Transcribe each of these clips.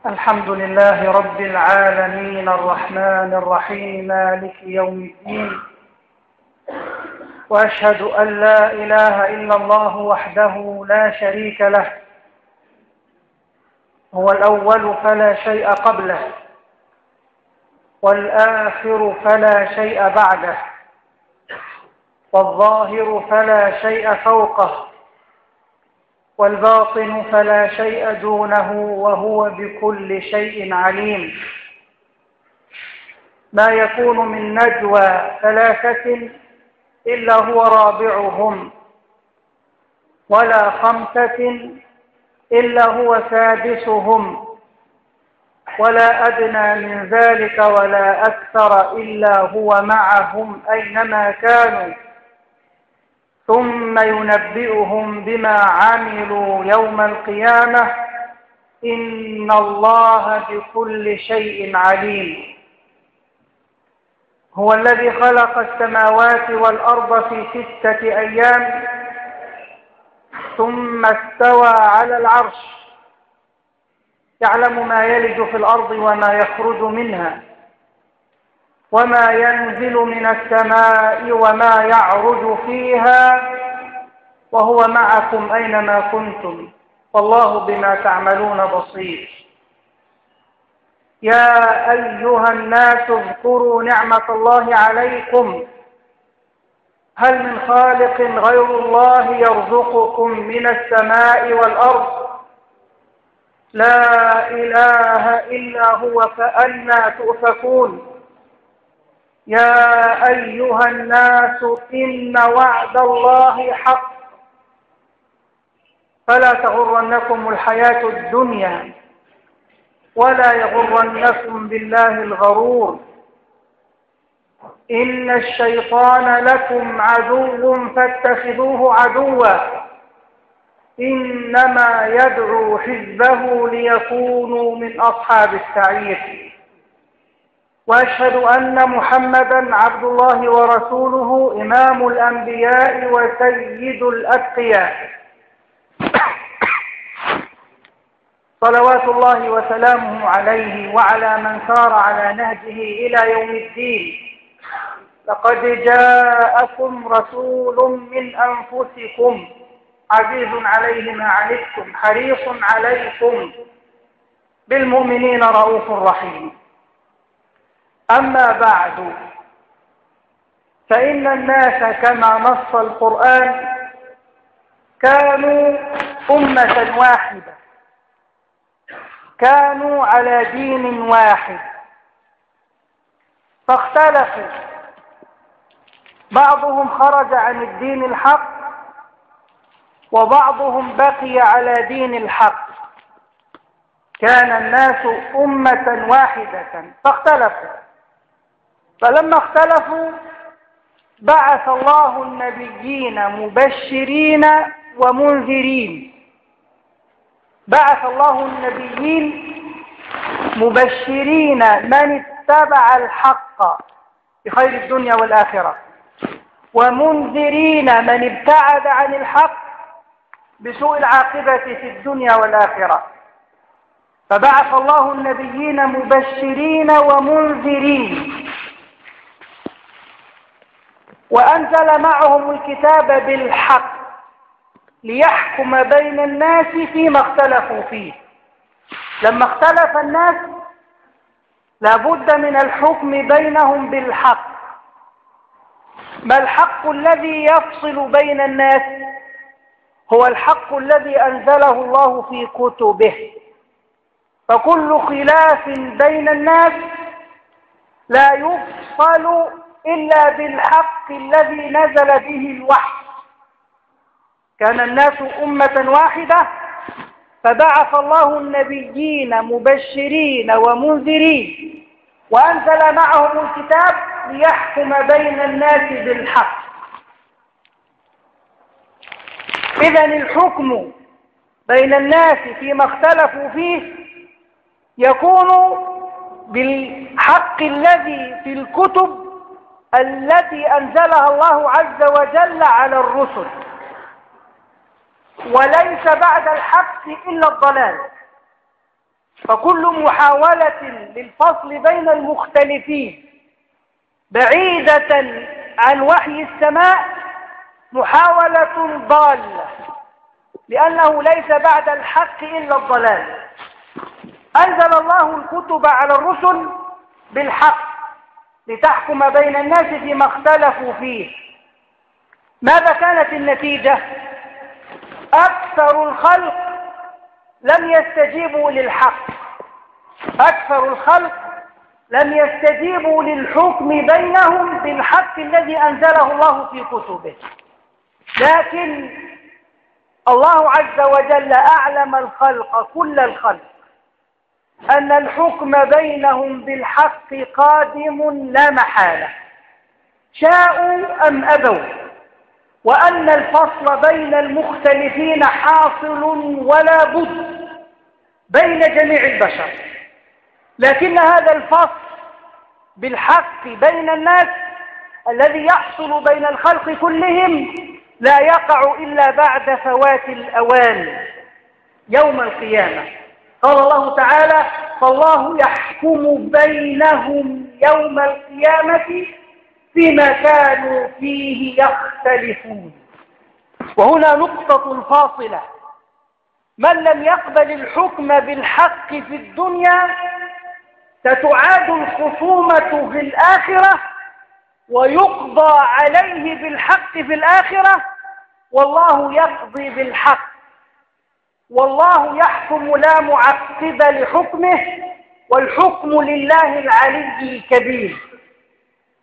الحمد لله رب العالمين الرحمن الرحيم مالك يوم الدين، وأشهد أن لا إله إلا الله وحده لا شريك له، هو الأول فلا شيء قبله، والآخر فلا شيء بعده، والظاهر فلا شيء فوقه، والباطن فلا شيء دونه، وهو بكل شيء عليم. ما يكون من نجوى ثلاثة إلا هو رابعهم، ولا خمسة إلا هو سادسهم، ولا أدنى من ذلك ولا أكثر إلا هو معهم أينما كانوا، ثم ينبئهم بما عملوا يوم القيامة، إن الله بكل شيء عليم. هو الذي خلق السماوات والأرض في 6 أيام ثم استوى على العرش، يعلم ما يلج في الأرض وما يخرج منها، وما ينزل من السماء وما يعرج فيها، وهو معكم أينما كنتم، والله بما تعملون بصير. يا أيها الناس اذكروا نعمة الله عليكم، هل من خالق غير الله يرزقكم من السماء والأرض؟ لا إله إلا هو، فأنى تؤفكون. يا أيها الناس إن وعد الله حق، فلا تغرنكم الحياة الدنيا، ولا يغرنكم بالله الغرور. إن الشيطان لكم عدو فاتخذوه عدوا، إنما يدعو حزبه ليكونوا من أصحاب السعير. وأشهد أن محمدًا عبد الله ورسوله، إمام الأنبياء وسيد الأتقياء، صلوات الله وسلامه عليه وعلى من سار على نهجه إلى يوم الدين. لقد جاءكم رسول من أنفسكم عزيز عليه ما عنتم حريص عليكم بالمؤمنين رؤوف رحيم. أما بعد، فإن الناس كما نص القرآن كانوا أمة واحدة، كانوا على دين واحد، فاختلفوا، بعضهم خرج عن الدين الحق وبعضهم بقي على دين الحق. كان الناس أمة واحدة فاختلفوا، فلما اختلفوا بعث الله النبيين مبشرين ومنذرين. بعث الله النبيين مبشرين من اتبع الحق بخير الدنيا والآخرة، ومنذرين من ابتعد عن الحق بسوء العاقبة في الدنيا والآخرة. فبعث الله النبيين مبشرين ومنذرين، وأنزل معهم الكتاب بالحق ليحكم بين الناس فيما اختلفوا فيه. لما اختلف الناس لابد من الحكم بينهم بالحق. ما الحق الذي يفصل بين الناس؟ هو الحق الذي أنزله الله في كتبه. فكل خلاف بين الناس لا يفصل إلا بالحق الذي نزل به الوحي. كان الناس أمة واحدة، فبعث الله النبيين مبشرين ومنذرين، وأنزل معهم الكتاب ليحكم بين الناس بالحق. إذن الحكم بين الناس فيما اختلفوا فيه يكون بالحق الذي في الكتب التي أنزلها الله عز وجل على الرسل، وليس بعد الحق إلا الضلال. فكل محاولة للفصل بين المختلفين بعيدة عن وحي السماء محاولة ضالة، لأنه ليس بعد الحق إلا الضلال. أنزل الله الكتب على الرسل بالحق لتحكم بين الناس فيما اختلفوا فيه. ماذا كانت النتيجة؟ أكثر الخلق لم يستجيبوا للحق، أكثر الخلق لم يستجيبوا للحكم بينهم بالحق الذي أنزله الله في كتبه. لكن الله عز وجل أعلم الخلق، كل الخلق، أن الحكم بينهم بالحق قادم لا محالة، شاءوا أم أبوا، وأن الفصل بين المختلفين حاصل ولا بد بين جميع البشر. لكن هذا الفصل بالحق بين الناس الذي يحصل بين الخلق كلهم لا يقع إلا بعد فوات الأوان يوم القيامة. قال الله تعالى: فالله يحكم بينهم يوم القيامة فيما كانوا فيه يختلفون. وهنا نقطة فاصلة: من لم يقبل الحكم بالحق في الدنيا ستعاد الخصومة في الآخرة ويقضى عليه بالحق في الآخرة، والله يقضي بالحق، والله يحكم لا معقب لحكمه، والحكم لله العلي الكبير.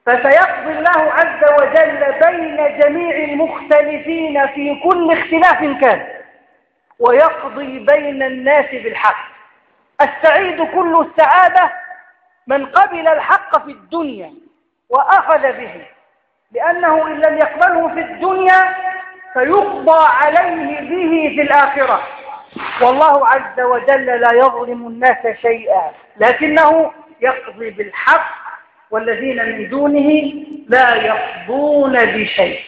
فسيقضي الله عز وجل بين جميع المختلفين في كل اختلاف كان، ويقضي بين الناس بالحق. السعيد كل السعادة من قبل الحق في الدنيا وأخذ به، لأنه إن لم يقبله في الدنيا فيقضى عليه به في الآخرة. والله عز وجل لا يظلم الناس شيئا، لكنه يقضي بالحق، والذين من دونه لا يقضون بشيء.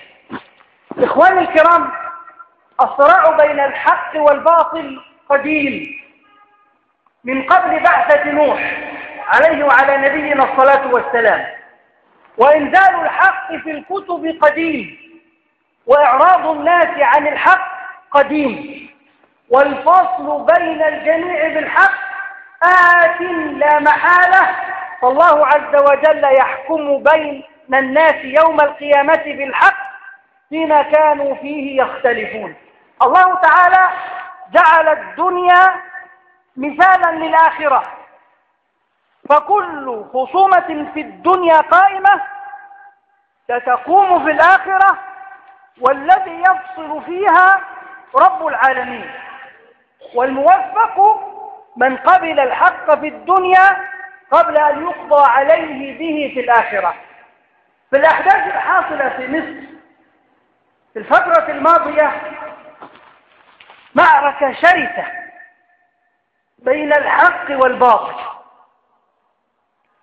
إخواني الكرام، الصراع بين الحق والباطل قديم، من قبل بعثة نوح عليه وعلى نبينا الصلاة والسلام، وإنزال الحق في الكتب قديم، وإعراض الناس عن الحق قديم، والفصل بين الجميع بالحق آت لا محالة. فالله عز وجل يحكم بين الناس يوم القيامة بالحق فيما كانوا فيه يختلفون. الله تعالى جعل الدنيا مثالا للآخرة، فكل خصومة في الدنيا قائمة ستقوم في الآخرة، والذي يفصل فيها رب العالمين. والموفق من قبل الحق في الدنيا قبل أن يقضى عليه به في الآخرة. في الأحداث الحاصلة في مصر في الفترة الماضية معركة شرسة بين الحق والباطل،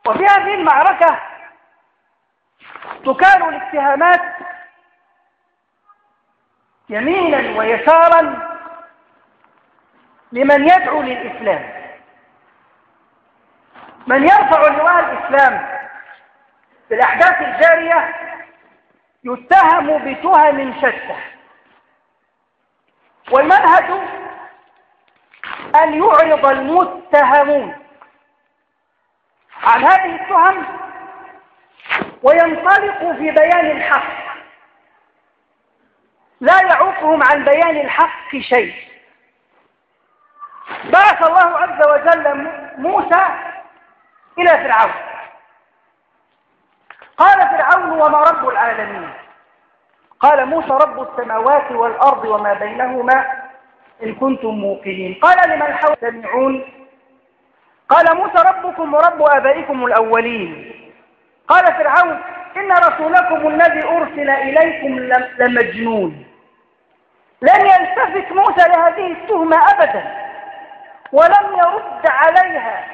وفي هذه المعركة تكال الاتهامات يمينا ويسارا لمن يدعو للإسلام. من يرفع لواء الإسلام في الأحداث الجارية يتهم بتهم شتى، والمنهج أن يعرض المتهمون عن هذه التهم وينطلقوا في بيان الحق، لا يعوقهم عن بيان الحق شيء. بعث الله عز وجل موسى إلى فرعون. قال فرعون: وما رب العالمين؟ قال موسى: رب السماوات والأرض وما بينهما إن كنتم موقنين. قال لمن حوله: تسمعون؟ قال موسى: ربكم ورب آبائكم الأولين. قال فرعون: إن رسولكم الذي أرسل إليكم لمجنون. لم يلتفت موسى لهذه التهمة أبدا ولم يرد عليها،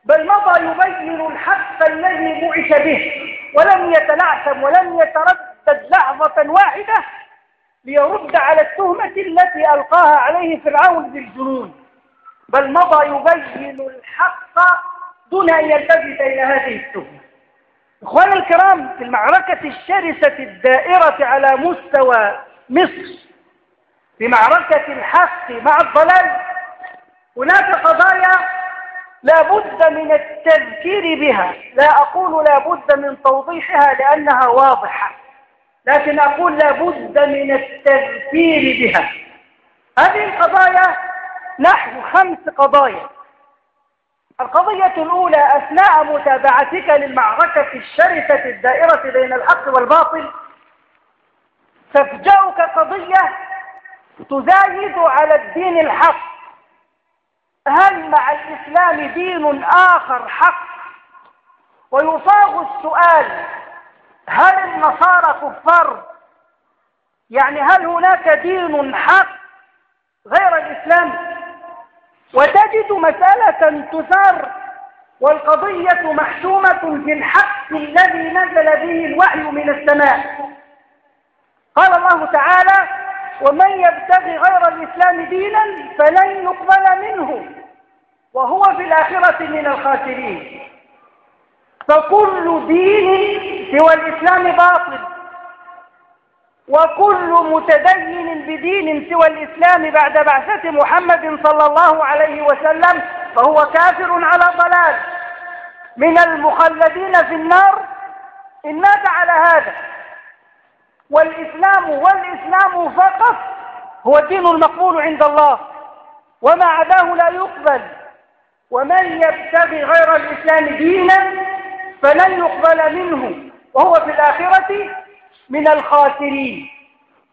بل مضى يبين الحق الذي بعث به، ولم يتلعثم ولم يتردد لحظة واحدة ليرد على التهمة التي ألقاها عليه فرعون بالجنون. بل مضى يبين الحق دون أن يلتفت إلى هذه التهمة. إخواني الكرام، في المعركة الشرسة الدائرة على مستوى مصر، في معركة الحق مع الضلال، هناك قضايا لا بد من التذكير بها. لا أقول لا بد من توضيحها لأنها واضحة، لكن أقول لا بد من التذكير بها. هذه القضايا نحو 5 قضايا. القضية الأولى: أثناء متابعتك للمعركة الشرسة الدائرة بين الحق والباطل تفجأك قضية تزايد على الدين الحق. هل مع الإسلام دين آخر حق؟ ويصاغ السؤال: هل النصارى كفار؟ يعني هل هناك دين حق غير الإسلام؟ وتجد مسألة تثار والقضية محسومة في الحق الذي نزل به الوحي من السماء. قال الله تعالى: ومن يبتغي غير الإسلام دينا فلن يقبل منه وهو في الآخرة من الخاسرين. فكل دين سوى الإسلام باطل، وكل متدين بدين سوى الإسلام بعد بعثة محمد صلى الله عليه وسلم فهو كافر على ضلال من المخلدين في النار إن مات على هذا. والإسلام فقط هو الدين المقبول عند الله، وما عداه لا يقبل. ومن يبتغي غير الإسلام دينا فلن يقبل منه وهو في الآخرة من الخاسرين.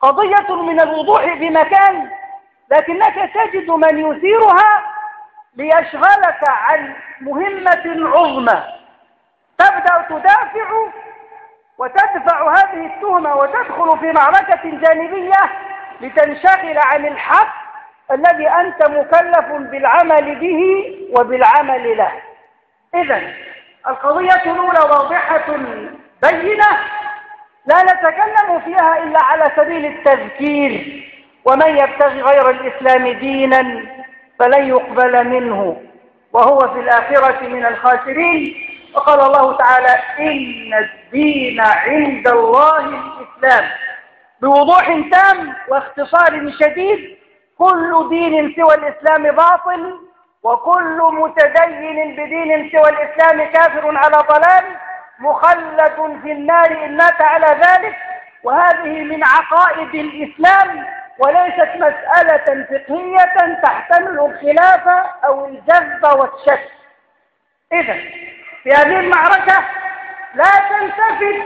قضية من الوضوح بمكان، لكنك تجد من يثيرها ليشغلك عن مهمة عظمى. تبدأ تدافع وتدفع هذه التهمة وتدخل في معركة جانبية لتنشغل عن الحق الذي أنت مكلف بالعمل به وبالعمل له. إذن القضية الأولى واضحة بينة لا نتكلم فيها إلا على سبيل التذكير: ومن يبتغي غير الإسلام دينا فلن يقبل منه وهو في الآخرة من الخاسرين. وقال الله تعالى: إن الدين عند الله الإسلام. بوضوح تام واختصار شديد: كل دين سوى الإسلام باطل، وكل متدين بدين سوى الإسلام كافر على ضلال مخلد في النار إن مات على ذلك. وهذه من عقائد الإسلام وليست مسألة فقهية تحتمل الخلاف أو الجذب والشك. إذن في هذه المعركة لا تلتفت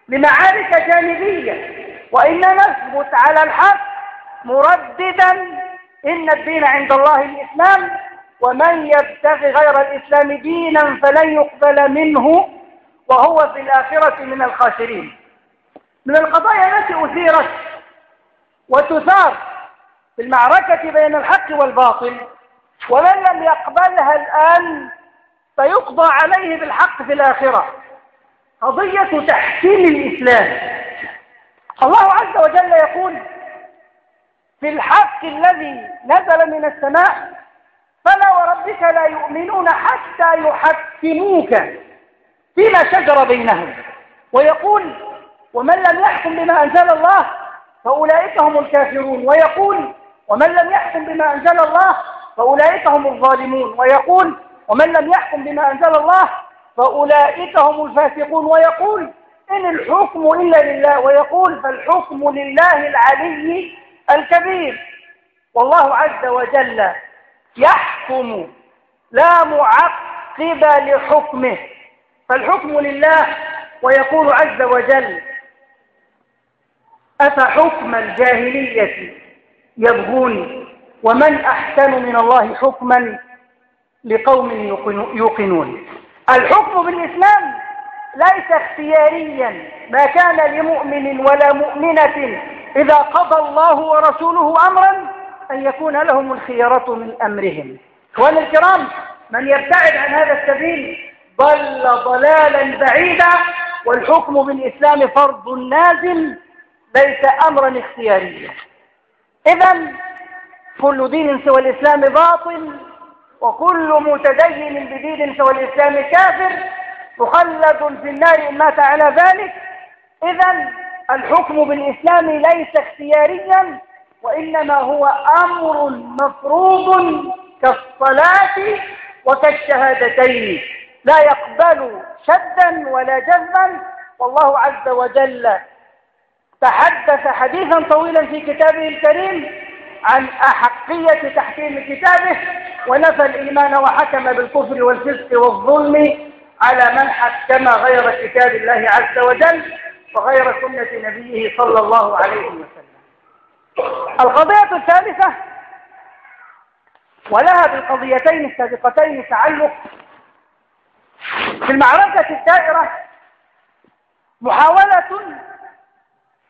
لمعارك جانبية، وإنما نثبت على الحق مرددا: إن الدين عند الله الإسلام، ومن يبتغي غير الإسلام دينا فلن يقبل منه وهو في الآخرة من الخاسرين. من القضايا التي أثيرت وتثار في المعركة بين الحق والباطل ومن لم يقبلها الآن فيقضى عليه بالحق في الآخرة، قضية تحكيم الإسلام. الله عز وجل يقول في الحق الذي نزل من السماء: فلا وربك لا يؤمنون حتى يحكموك فيما شجر بينهم. ويقول: ومن لم يحكم بما أنزل الله فأولئك هم الكافرون. ويقول: ومن لم يحكم بما أنزل الله فأولئك هم الظالمون. ويقول: ومن لم يحكم بما أنزل الله فأولئك هم الفاسقون. ويقول: إن الحكم إلا لله. ويقول: فالحكم لله العلي الكبير. والله عز وجل يحكم لا معقب لحكمه، فالحكم لله. ويقول عز وجل: أفحكم الجاهلية يبغون ومن أحسن من الله حكما لقوم يوقنون. الحكم بالإسلام ليس اختياريا، ما كان لمؤمن ولا مؤمنة إذا قضى الله ورسوله أمرا أن يكون لهم الخيرة من أمرهم. إخواني الكرام، من يبتعد عن هذا السبيل ضل ضلالا بعيدا، والحكم بالإسلام فرض نازل ليس أمرا اختياريا. إذن كل دين سوى الإسلام باطل، وكل متدين بدين سوى الإسلام كافر، مخلد في النار إن مات على ذلك. إذن الحكم بالإسلام ليس اختياريا، وإنما هو أمر مفروض كالصلاة وكالشهادتين، لا يقبل شدا ولا جزما. والله عز وجل تحدث حديثا طويلا في كتابه الكريم عن أحقية تحكيم كتابه، ونفى الإيمان وحكم بالكفر والفسق والظلم على من حكم غير كتاب الله عز وجل وغير سنة نبيه صلى الله عليه وسلم. القضية الثالثة، ولها بالقضيتين السابقتين تعلق، في المعركة الدائرة محاولة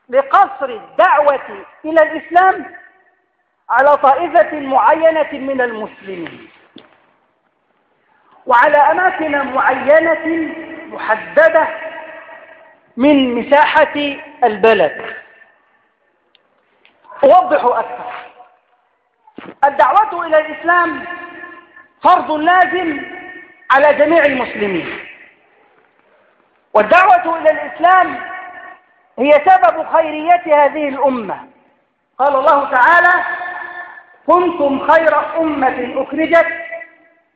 لقصر الدعوة إلى الإسلام على طائفة معينة من المسلمين وعلى أماكن معينة محددة من مساحة البلد. أوضح أكثر. الدعوة إلى الإسلام فرض لازم على جميع المسلمين، والدعوة إلى الإسلام هي سبب خيرية هذه الأمة. قال الله تعالى: كنتم خير أمة أخرجت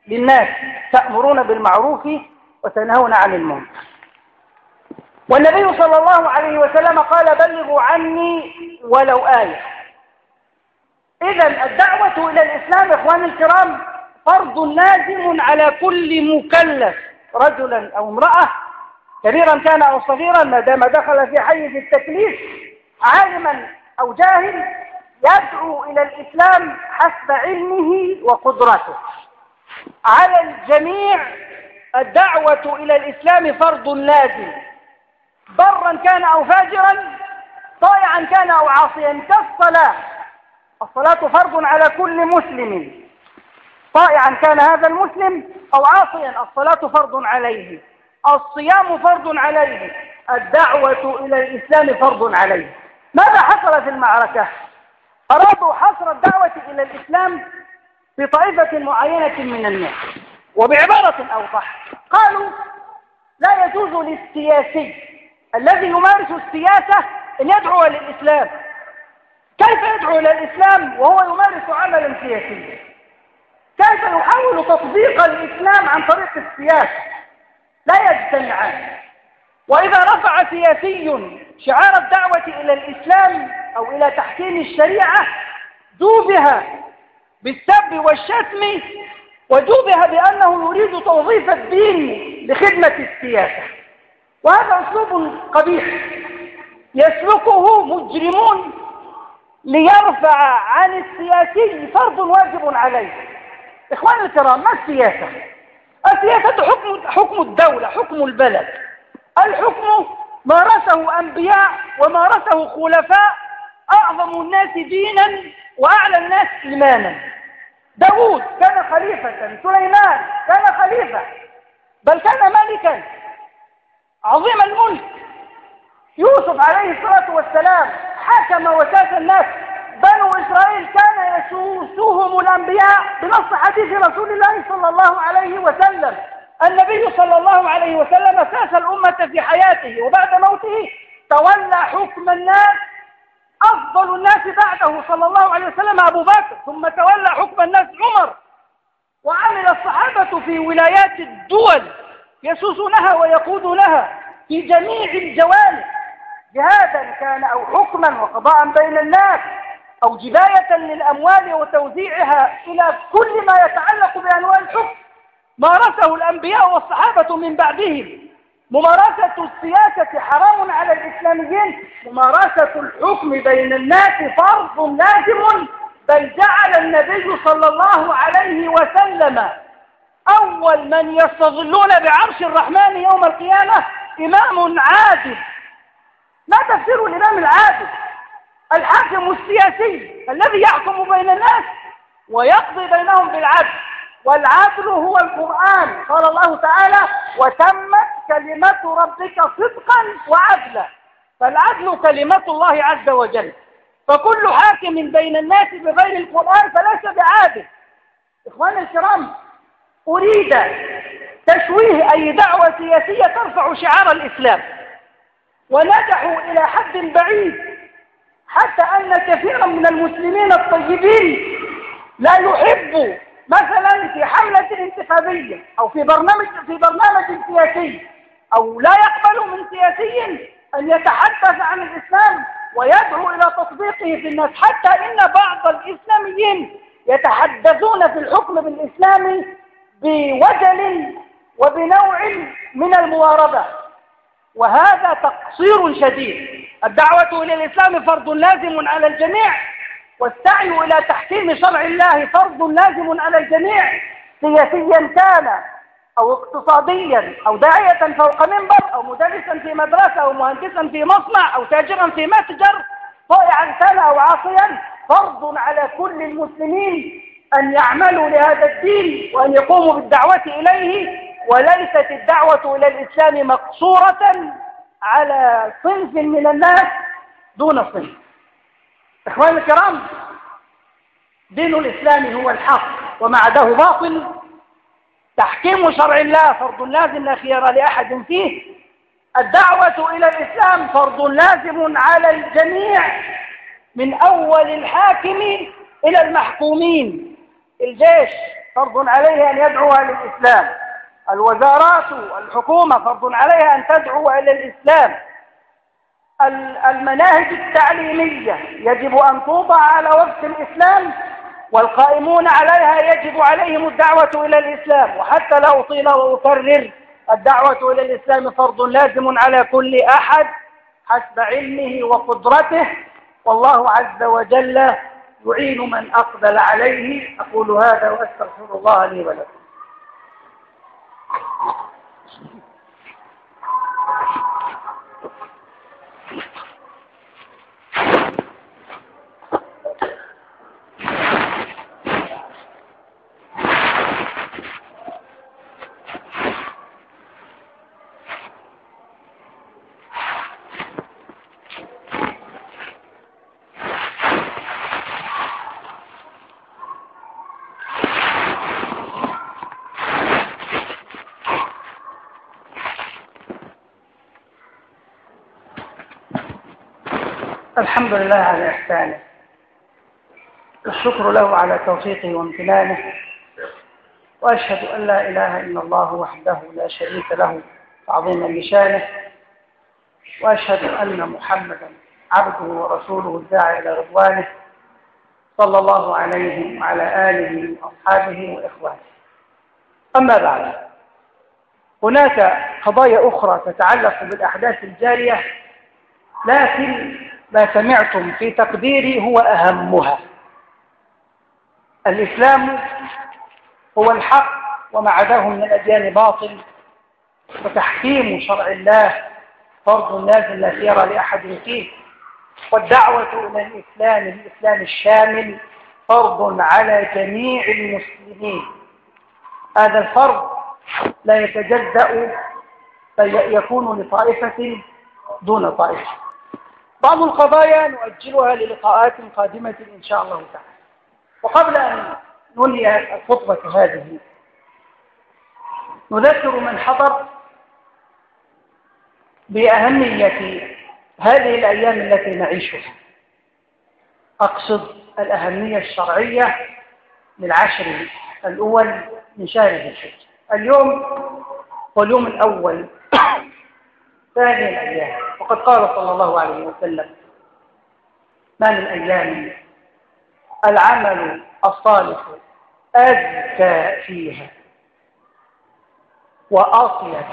للناس تأمرون بالمعروف وتنهون عن المنكر. والنبي صلى الله عليه وسلم قال: بلغوا عني ولو آية. إذن الدعوة إلى الإسلام إخواني الكرام فرض لازم على كل مكلف، رجلا أو امرأة، كبيرا كان أو صغيرا، ما دام دخل في حيز التكليف، عالما أو جاهل، يدعو إلى الإسلام حسب علمه وقدرته. على الجميع الدعوة إلى الإسلام فرض لازم، برا كان أو فاجرا، طائعا كان أو عاصيا، كالصلاة. الصلاة فرض على كل مسلم، طائعا كان هذا المسلم أو عاصيا، الصلاة فرض عليه. الصيام فرض عليه. الدعوة إلى الإسلام فرض عليه. ماذا حصل في المعركة؟ أرادوا حصر الدعوة إلى الإسلام في طائفة معينة من الناس، وبعبارة أوضح قالوا: لا يجوز للسياسي الذي يمارس السياسة أن يدعو للإسلام. كيف يدعو إلى الإسلام وهو يمارس عملا سياسيا؟ كيف يحاول تطبيق الإسلام عن طريق السياسة؟ لا يجتمعان. وإذا رفع سياسي شعار الدعوة إلى الإسلام أو إلى تحكيم الشريعة جوبها بالسب والشتم، وجوبها بأنه يريد توظيف الدين لخدمة السياسة. وهذا أسلوب قبيح يسلكه مجرمون ليرفع عن السياسي فرض واجب عليه. إخواني الكرام، ما السياسة؟ السياسة حكم الدولة، حكم البلد. الحكم مارسه أنبياء ومارسه خلفاء، أعظم الناس دينا وأعلى الناس إيمانا. داود كان خليفة، سليمان كان خليفة، بل كان ملكا عظيم الملك. يوسف عليه الصلاة والسلام حكم وساس الناس. بنو إسرائيل كان يسوسهم الأنبياء بنص حديث رسول الله صلى الله عليه وسلم. النبي صلى الله عليه وسلم ساس الأمة في حياته، وبعد موته تولى حكم الناس أفضل الناس بعده صلى الله عليه وسلم أبو بكر، ثم تولى حكم الناس عمر. وعمل الصحابة في ولايات الدول يسوسونها ويقودونها في جميع الجوانب، جهادا كان أو حكما وقضاء بين الناس أو جباية للأموال وتوزيعها إلى كل ما يتعلق بأنواع الحكم. مارسه الأنبياء والصحابة من بعدهم. ممارسة السياسة حرام على الإسلاميين، ممارسة الحكم بين الناس فرض لازم. بل جعل النبي صلى الله عليه وسلم أول من يستظلون بعرش الرحمن يوم القيامة إمام عادل. ما تفسير الإمام العادل؟ الحاكم السياسي الذي يحكم بين الناس ويقضي بينهم بالعدل، والعدل هو القرآن. قال الله تعالى: وتمت كلمة ربك صدقا وعدلا. فالعدل كلمة الله عز وجل. فكل حاكم بين الناس بغير القرآن فليس بعادل. إخواني الكرام، أريد تشويه أي دعوة سياسية ترفع شعار الإسلام، ونجحوا إلى حد بعيد حتى أن كثيرا من المسلمين الطيبين لا يحب مثلا في حملة انتخابية أو في برنامج سياسي، أو لا يقبل من سياسي أن يتحدث عن الإسلام ويدعو إلى تطبيقه في الناس، حتى إن بعض الإسلاميين يتحدثون في الحكم بالإسلام بوجل وبنوع من المواربة، وهذا تقصير شديد. الدعوة إلى الإسلام فرض لازم على الجميع، والسعي إلى تحكيم شرع الله فرض لازم على الجميع، سياسيا كان أو اقتصاديا أو داعية فوق منبر أو مدرسا في مدرسة أو مهندسا في مصنع أو تاجرا في متجر، طائعا كان أو عاصيا، فرض على كل المسلمين أن يعملوا لهذا الدين وأن يقوموا بالدعوة إليه، وليست الدعوة إلى الإسلام مقصورة على صنف من الناس دون صنف. إخواني الكرام، دين الإسلام هو الحق وما عداه باطل. تحكيم شرع الله فرض لازم لا خيار لأحد فيه. الدعوة إلى الإسلام فرض لازم على الجميع من أول الحاكم إلى المحكومين. الجيش فرض عليه أن يدعو إلى الإسلام، الوزارات الحكومة فرض عليها أن تدعو إلى الإسلام، المناهج التعليمية يجب أن توضع على وفق الإسلام، والقائمون عليها يجب عليهم الدعوة إلى الإسلام. وحتى لا أطيل وأكرر، الدعوة إلى الإسلام فرض لازم على كل أحد حسب علمه وقدرته، والله عز وجل يعين من أقبل عليه. أقول هذا وأستغفر الله لي ولكم. الحمد لله على إحسانه، الشكر له على توفيقه وامتنانه، وأشهد أن لا إله إلا الله وحده لا شريك له تعظيما لشانه، وأشهد أن محمدا عبده ورسوله الداعي إلى رضوانه صلى الله عليه وعلى آله وأصحابه وإخوانه. أما بعد، هناك قضايا أخرى تتعلق بالأحداث الجارية، لكن ما سمعتم في تقديري هو أهمها. الإسلام هو الحق وما عداه من الأديان باطل، وتحكيم شرع الله فرض لازم لا خيار لأحد فيه، والدعوة إلى الإسلام الشامل فرض على جميع المسلمين. هذا الفرض لا يتجزأ فيكون لطائفة دون طائفة. بعض القضايا نؤجلها للقاءات قادمة إن شاء الله تعالى. وقبل أن ننهي الخطبة هذه، نذكر من حضر بأهمية هذه الأيام التي نعيشها. أقصد الأهمية الشرعية للعشر الأول من شهر ذي الحجة. اليوم هو اليوم الأول ثاني الأيام، وقد قال صلى الله عليه وسلم: ما من أيام العمل الصالح أزكى فيها وأطيب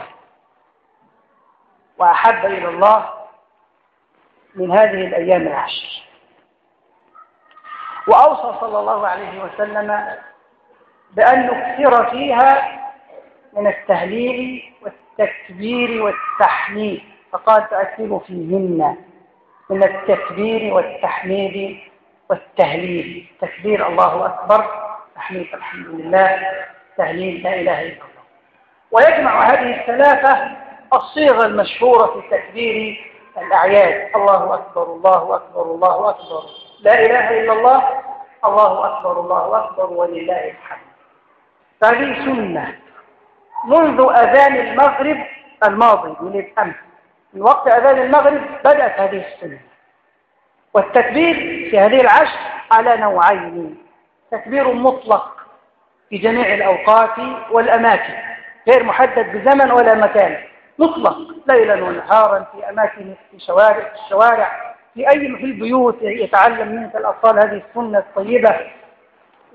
وأحب إلى الله من هذه الأيام العشر. وأوصى صلى الله عليه وسلم بأن نكثر فيها من التهليل والتكبير والتحميد، فقال: تأكلوا فيهن من التكبير والتحميد والتهليل. تكبير الله أكبر، تحميد الحمد لله، تهليل لا إله إلا الله. ويجمع هذه الثلاثة الصيغة المشهورة في تكبير الأعياد: الله أكبر الله أكبر الله أكبر. لا إله إلا الله، الله أكبر الله أكبر ولله الحمد. فهذه سنة منذ أذان المغرب الماضي من الأمس، من وقت أذان المغرب بدأت هذه السنة. والتكبير في هذه العشر على نوعين: تكبير مطلق في جميع الأوقات والأماكن غير محدد بزمن ولا مكان، مطلق ليلا ونهارا، في أماكن، في الشوارع، في البيوت يتعلم منك الأطفال هذه السنة الطيبة.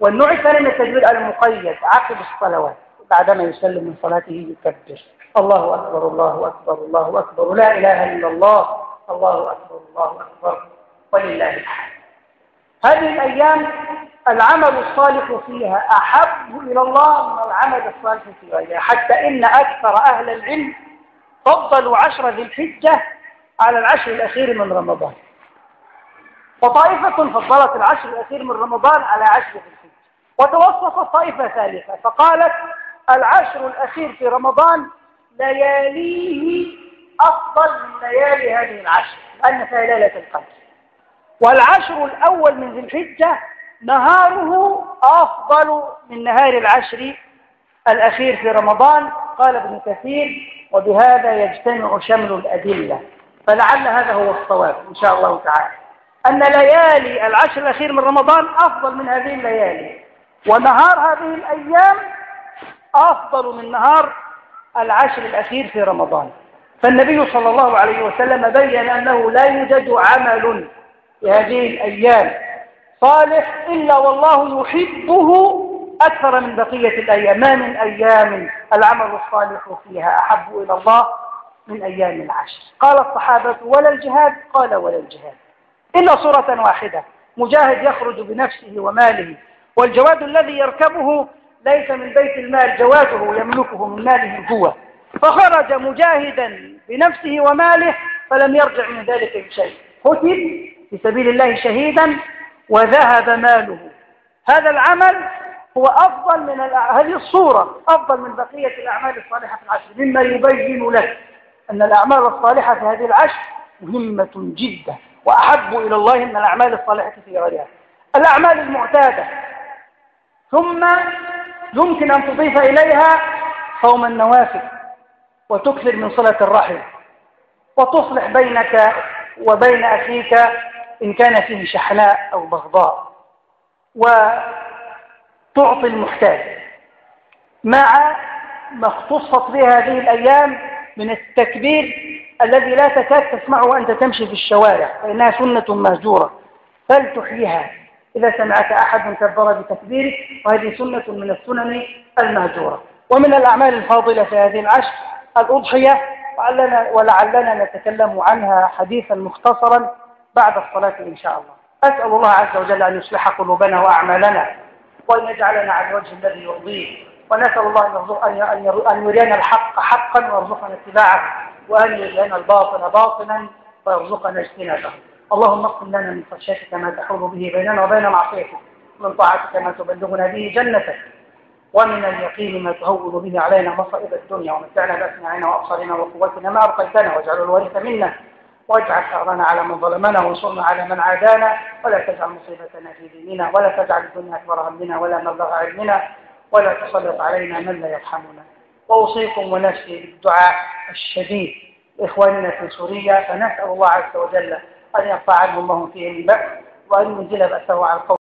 والنوع الثاني من التكبير المقيد عقب الصلوات، بعدما يسلم من صلاته يكبر: الله أكبر الله أكبر الله أكبر، لا إله إلا الله، الله أكبر الله أكبر ولله الحمد. هذه الأيام العمل الصالح فيها أحب إلى الله من العمل الصالح في غيرها، حتى إن أكثر أهل العلم فضلوا 10 ذي الحجة على العشر الأخير من رمضان، وطائفة فضلت العشر الأخير من رمضان على 10 ذي الحجة، وتوسطت طائفة ثالثة فقالت العشر الأخير في رمضان لياليه أفضل من ليالي هذه العشر، لأن فيها ليلة القدر. والعشر الأول من ذي الحجة نهاره أفضل من نهار العشر الأخير في رمضان. قال ابن كثير: وبهذا يجتمع شمل الأدلة. فلعل هذا هو الصواب إن شاء الله تعالى، أن ليالي العشر الأخير من رمضان أفضل من هذه الليالي، ونهار هذه الأيام أفضل من نهار العشر الأخير في رمضان. فالنبي صلى الله عليه وسلم بين أنه لا يوجد عمل في هذه الأيام صالح إلا والله يحبه أكثر من بقية الأيام. ما من أيام العمل الصالح فيها أحب إلى الله من أيام العشر. قال الصحابة: ولا الجهاد؟ قال: ولا الجهاد، إلا صورة واحدة: مجاهد يخرج بنفسه وماله، والجواد الذي يركبه ليس من بيت المال، جواده يملكه من ماله هو، فخرج مجاهدا بنفسه وماله فلم يرجع من ذلك بشيء، قتل في سبيل الله شهيدا وذهب ماله. هذا العمل هو أفضل من هذه الصورة أفضل من بقية الأعمال الصالحة في العشر، مما يبين لك أن الأعمال الصالحة في هذه العشر مهمة جدا وأحب إلى الله من الأعمال الصالحة في غيرها. الأعمال المعتادة، ثم يمكن أن تضيف إليها صوم النوافل، وتكثر من صلة الرحم، وتصلح بينك وبين أخيك إن كان فيه شحناء أو بغضاء، وتعطي المحتاج، مع ما اختصت به هذه الأيام من التكبير الذي لا تكاد تسمعه وأنت تمشي في الشوارع، فإنها سنة مهجورة فلتحييها إذا سمعت أحد كبر بتكبيرك، وهذه سنة من السنن المهجورة. ومن الأعمال الفاضلة في هذه العشر الأضحية، ولعلنا نتكلم عنها حديثا مختصرا بعد الصلاة إن شاء الله. أسأل الله عز وجل أن يصلح قلوبنا وأعمالنا، وأن يجعلنا على الوجه الذي يرضيه، ونسأل الله أن يرينا الحق حقا ويرزقنا اتباعه، وأن يرينا الباطل باطلا ويرزقنا اجتنابه. اللهم اقسم لنا من خشيتك ما تحول به بيننا وبين معصيتك، ومن طاعتك ما تبلغنا به جنتك، ومن اليقين ما تهون به علينا مصائب الدنيا، ومتعنا بأسماعنا وأبصارنا وقوتنا ما أبقيتنا، واجعل الوارث منا، واجعل ثأرنا على من ظلمنا، وانصرنا على من عادانا، ولا تجعل مصيبتنا في ديننا، ولا تجعل الدنيا أكبر همنا ولا مبلغ علمنا، ولا تسلط علينا من لا يرحمنا. وأوصيكم ونفسي بالدعاء الشديد لإخواننا في سوريا، فنسأل الله عز وجل أن يرفع عنهم وهم فيهم البأس، وأن ينزل بأسه على القوم